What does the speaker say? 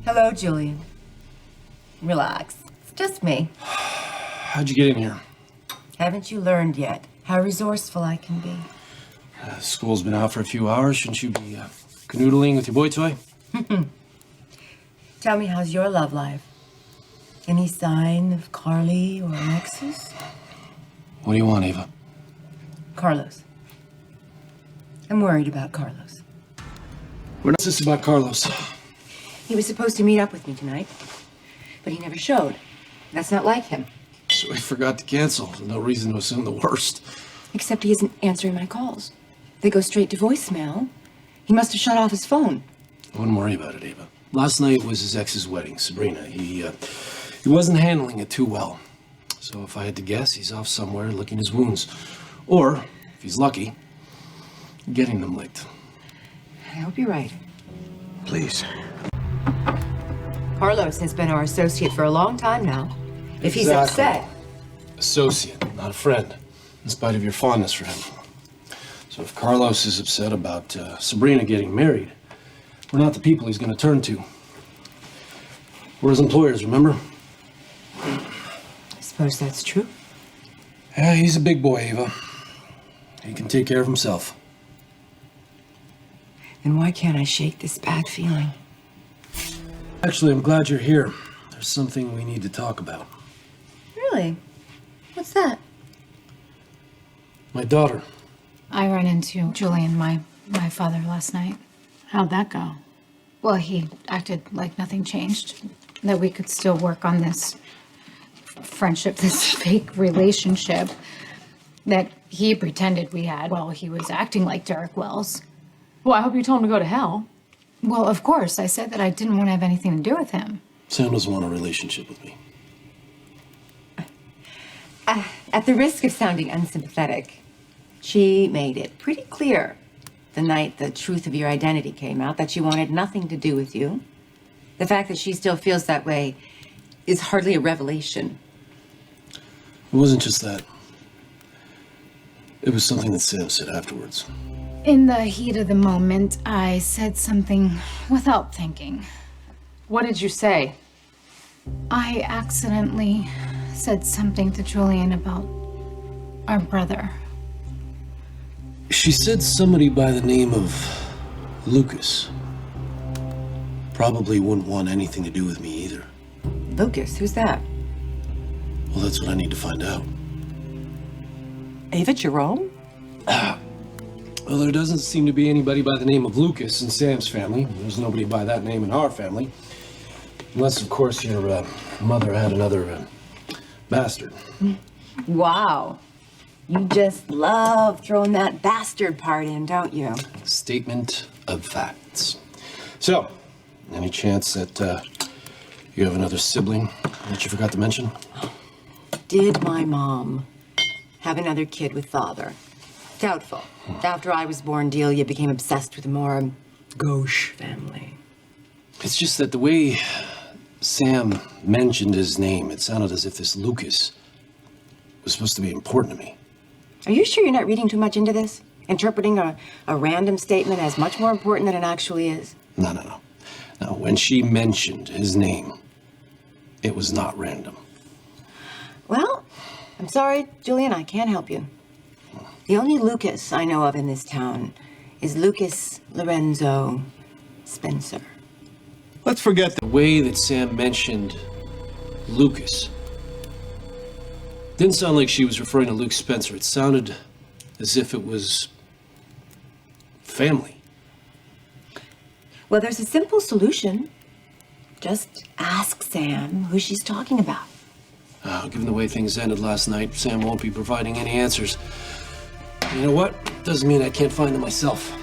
Hello, Julian. Relax. It's just me. How'd you get in here? Haven't you learned yet how resourceful I can be? School's been out for a few hours. Shouldn't you be canoodling with your boy toy? Tell me, how's your love life? Any sign of Carly or Alexis? What do you want, Ava? Carlos. I'm worried about Carlos. We're not just about Carlos. He was supposed to meet up with me tonight, but he never showed. That's not like him. So he forgot to cancel. No reason to assume the worst. Except he isn't answering my calls. They go straight to voicemail. He must have shut off his phone. I wouldn't worry about it, Ava. Last night was his ex's wedding, Sabrina. He wasn't handling it too well. So if I had to guess, he's off somewhere licking his wounds. Or, if he's lucky, getting them licked. I hope you're right. Please. Carlos has been our associate for a long time now. If he's Exactly. upset... Associate, not a friend, in spite of your fondness for him. So if Carlos is upset about Sabrina getting married, we're not the people he's going to turn to. We're his employers, remember? I suppose that's true. Yeah, he's a big boy, Ava. He can take care of himself. Then why can't I shake this bad feeling? Actually, I'm glad you're here. There's something we need to talk about. Really? What's that? My daughter. I ran into Julian, my father, last night. How'd that go? Well, he acted like nothing changed, that we could still work on this friendship, this fake relationship that he pretended we had while he was acting like Derek Wells. Well, I hope you told him to go to hell. Well, of course, I said that I didn't want to have anything to do with him. Sam doesn't want a relationship with me. At the risk of sounding unsympathetic, she made it pretty clear the night the truth of your identity came out that she wanted nothing to do with you. The fact that she still feels that way is hardly a revelation. It wasn't just that. It was something that Sam said afterwards. In the heat of the moment, I said something without thinking. What did you say? I accidentally said something to Julian about our brother. She said somebody by the name of Lucas. Probably wouldn't want anything to do with me either. Lucas, who's that? Well, that's what I need to find out. Ava Jerome? Well, there doesn't seem to be anybody by the name of Lucas in Sam's family. There's nobody by that name in our family. Unless, of course, your mother had another bastard. Wow. You just love throwing that bastard part in, don't you? Statement of facts. So, any chance that you have another sibling that you forgot to mention? Did my mom have another kid with father? Doubtful. After I was born, Delia became obsessed with a more gauche family. It's just that the way Sam mentioned his name, it sounded as if this Lucas was supposed to be important to me. Are you sure you're not reading too much into this? Interpreting a random statement as much more important than it actually is? No. Now, when she mentioned his name, it was not random. Well, I'm sorry, Julian, I can't help you. The only Lucas I know of in this town is Lucas Lorenzo Spencer. Let's forget the way that Sam mentioned Lucas. Didn't sound like she was referring to Luke Spencer. It sounded as if it was family. Well, there's a simple solution. Just ask Sam who she's talking about. Given the way things ended last night, Sam won't be providing any answers. You know what? Doesn't mean I can't find them myself.